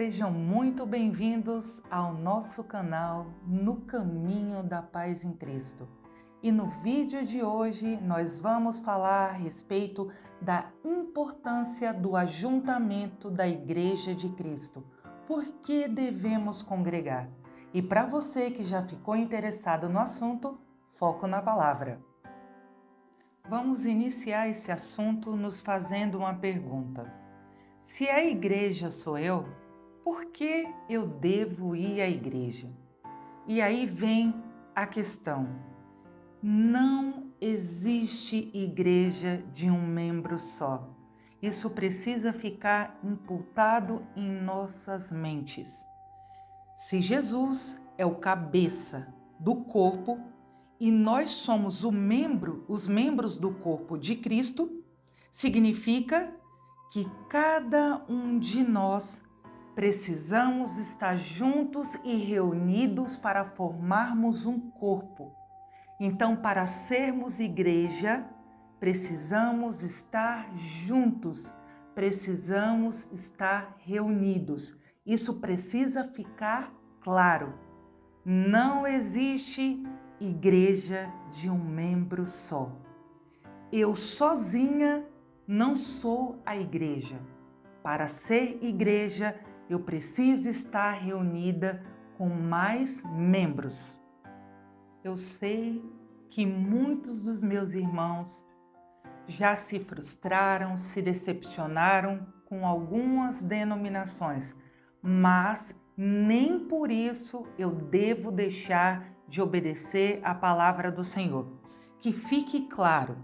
Sejam muito bem-vindos ao nosso canal No Caminho da Paz em Cristo. E no vídeo de hoje nós vamos falar a respeito da importância do ajuntamento da Igreja de Cristo. Por que devemos congregar? E para você que já ficou interessado no assunto, foco na palavra. Vamos iniciar esse assunto nos fazendo uma pergunta. Se a igreja sou eu, por que eu devo ir à igreja? E aí vem a questão. Não existe igreja de um membro só. Isso precisa ficar imputado em nossas mentes. Se Jesus é o cabeça do corpo e nós somos os membros do corpo de Cristo, significa que cada um de nós precisamos estar juntos e reunidos para formarmos um corpo. Então, para sermos igreja, precisamos estar juntos, precisamos estar reunidos. Isso precisa ficar claro. Não existe igreja de um membro só. Eu sozinha não sou a igreja. Para ser igreja, eu preciso estar reunida com mais membros. Eu sei que muitos dos meus irmãos já se frustraram, se decepcionaram com algumas denominações, mas nem por isso eu devo deixar de obedecer à palavra do Senhor. Que fique claro,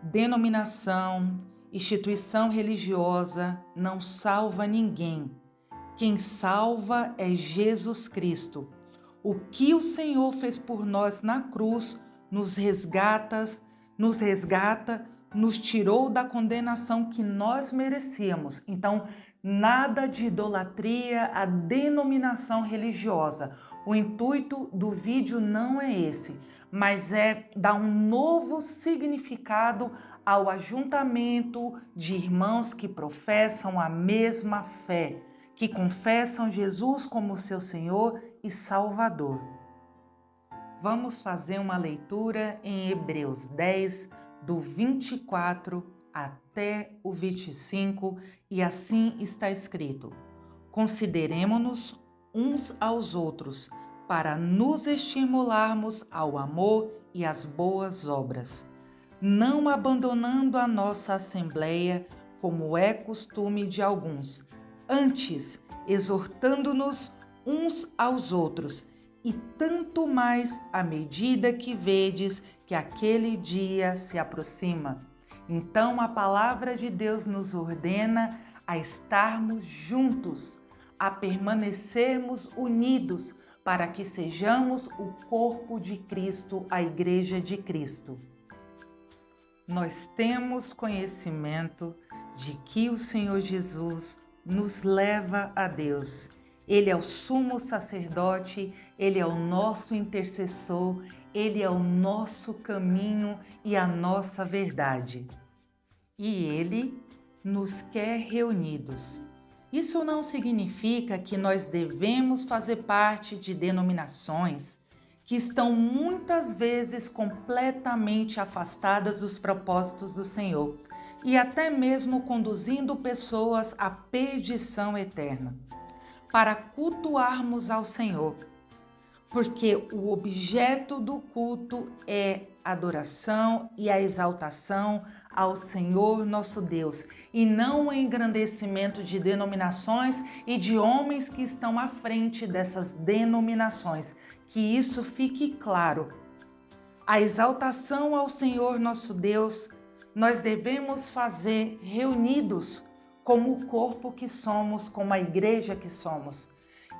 denominação, instituição religiosa não salva ninguém. Quem salva é Jesus Cristo. O que o Senhor fez por nós na cruz nos resgata, nos tirou da condenação que nós merecíamos. Então, nada de idolatria à denominação religiosa. O intuito do vídeo não é esse, mas é dar um novo significado ao ajuntamento de irmãos que professam a mesma fé, que confessam Jesus como seu Senhor e Salvador. Vamos fazer uma leitura em Hebreus 10, do 24 até o 25, e assim está escrito: Consideremo-nos uns aos outros, para nos estimularmos ao amor e às boas obras, não abandonando a nossa assembleia, como é costume de alguns, antes exortando-nos uns aos outros, e tanto mais à medida que vedes que aquele dia se aproxima. Então a palavra de Deus nos ordena a estarmos juntos, a permanecermos unidos, para que sejamos o corpo de Cristo, a Igreja de Cristo. Nós temos conhecimento de que o Senhor Jesus nos leva a Deus. Ele é o sumo sacerdote, Ele é o nosso intercessor, Ele é o nosso caminho e a nossa verdade. E Ele nos quer reunidos. Isso não significa que nós devemos fazer parte de denominações que estão muitas vezes completamente afastadas dos propósitos do Senhor e até mesmo conduzindo pessoas à perdição eterna, para cultuarmos ao Senhor, porque o objeto do culto é a adoração e a exaltação ao Senhor nosso Deus, e não o engrandecimento de denominações e de homens que estão à frente dessas denominações. Que isso fique claro. A exaltação ao Senhor nosso Deus, nós devemos fazer reunidos como o corpo que somos, como a igreja que somos.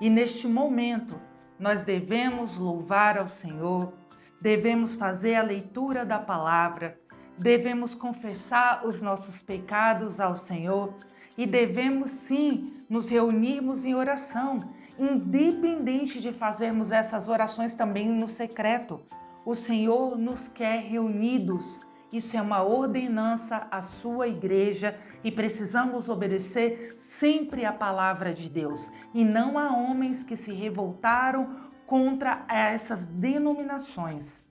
E neste momento, nós devemos louvar ao Senhor, devemos fazer a leitura da palavra, devemos confessar os nossos pecados ao Senhor e devemos sim nos reunirmos em oração, independente de fazermos essas orações também no secreto. O Senhor nos quer reunidos Isso é uma ordenança à sua igreja e precisamos obedecer sempre a palavra de Deus e não a homens que se revoltaram contra essas denominações.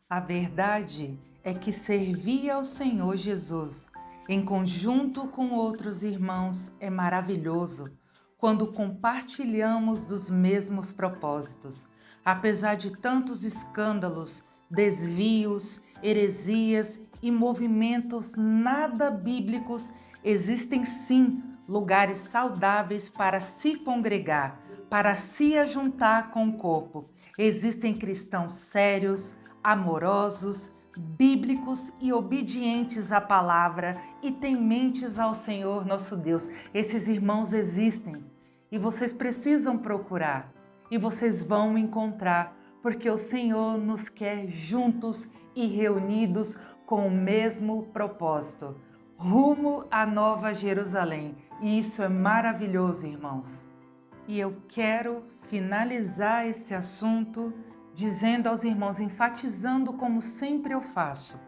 A verdade é que servir ao Senhor Jesus em conjunto com outros irmãos é maravilhoso quando compartilhamos dos mesmos propósitos. Apesar de tantos escândalos, desvios, heresias e movimentos nada bíblicos, existem sim lugares saudáveis para se congregar, para se ajuntar com o corpo. Existem cristãos sérios, amorosos, bíblicos e obedientes à palavra e tementes ao Senhor nosso Deus. Esses irmãos existem e vocês precisam procurar e vocês vão encontrar, porque o Senhor nos quer juntos e reunidos com o mesmo propósito, rumo à Nova Jerusalém. E isso é maravilhoso, irmãos. E eu quero finalizar esse assunto dizendo aos irmãos, enfatizando como sempre eu faço,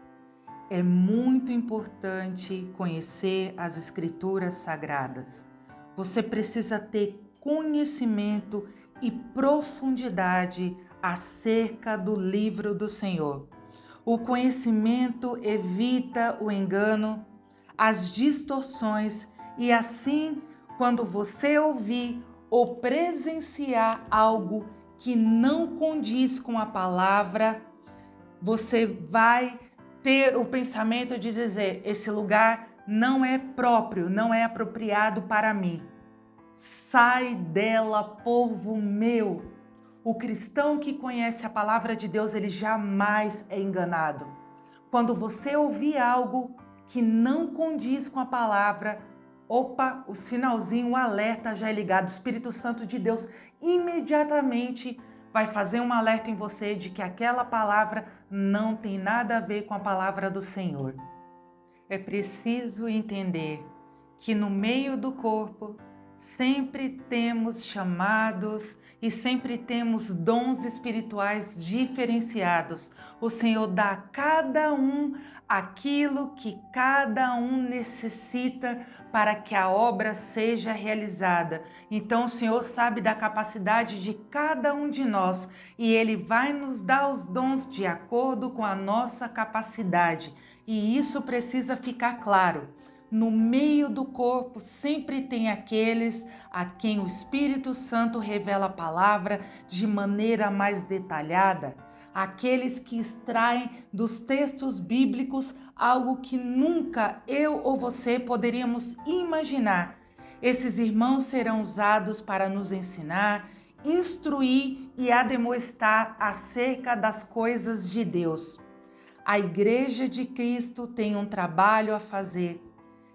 é muito importante conhecer as Escrituras Sagradas. Você precisa ter conhecimento e profundidade acerca do livro do Senhor. O conhecimento evita o engano, as distorções e assim, quando você ouvir ou presenciar algo que não condiz com a palavra, você vai ter o pensamento de dizer, esse lugar não é próprio, não é apropriado para mim. Sai dela, povo meu. O cristão que conhece a palavra de Deus, ele jamais é enganado. Quando você ouvir algo que não condiz com a palavra, opa, o sinalzinho, o alerta já é ligado. O Espírito Santo de Deus imediatamente vai fazer um alerta em você de que aquela palavra não tem nada a ver com a palavra do Senhor. É preciso entender que no meio do corpo sempre temos chamados e sempre temos dons espirituais diferenciados. O Senhor dá a cada um aquilo que cada um necessita para que a obra seja realizada. Então o Senhor sabe da capacidade de cada um de nós e Ele vai nos dar os dons de acordo com a nossa capacidade. E isso precisa ficar claro. No meio do corpo sempre tem aqueles a quem o Espírito Santo revela a palavra de maneira mais detalhada, aqueles que extraem dos textos bíblicos algo que nunca eu ou você poderíamos imaginar. Esses irmãos serão usados para nos ensinar, instruir e ademoestar acerca das coisas de Deus. A Igreja de Cristo tem um trabalho a fazer: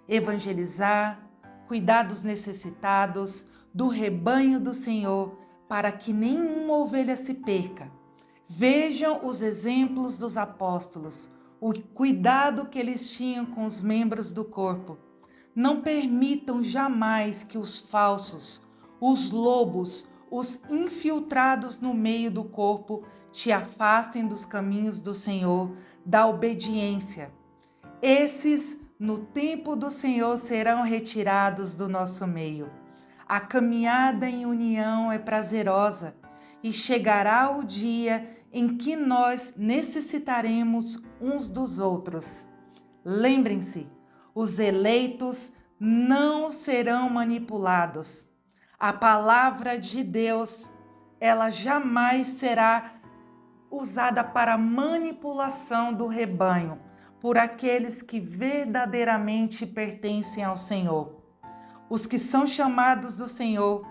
evangelizar, cuidar dos necessitados, do rebanho do Senhor, para que nenhuma ovelha se perca. Vejam os exemplos dos apóstolos, o cuidado que eles tinham com os membros do corpo. Não permitam jamais que os falsos, os lobos, os infiltrados no meio do corpo te afastem dos caminhos do Senhor, da obediência. Esses, no tempo do Senhor, serão retirados do nosso meio. A caminhada em união é prazerosa e chegará o dia em que nós necessitaremos uns dos outros. Lembrem-se, os eleitos não serão manipulados. A palavra de Deus, ela jamais será usada para manipulação do rebanho, por aqueles que verdadeiramente pertencem ao Senhor. Os que são chamados do Senhor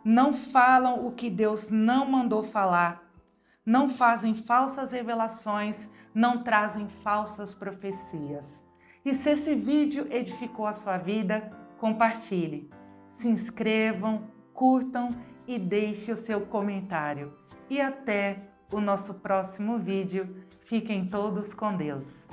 não falam o que Deus não mandou falar, não fazem falsas revelações, não trazem falsas profecias. E se esse vídeo edificou a sua vida, compartilhe. Se inscrevam, curtam e deixe o seu comentário. E até o nosso próximo vídeo. Fiquem todos com Deus.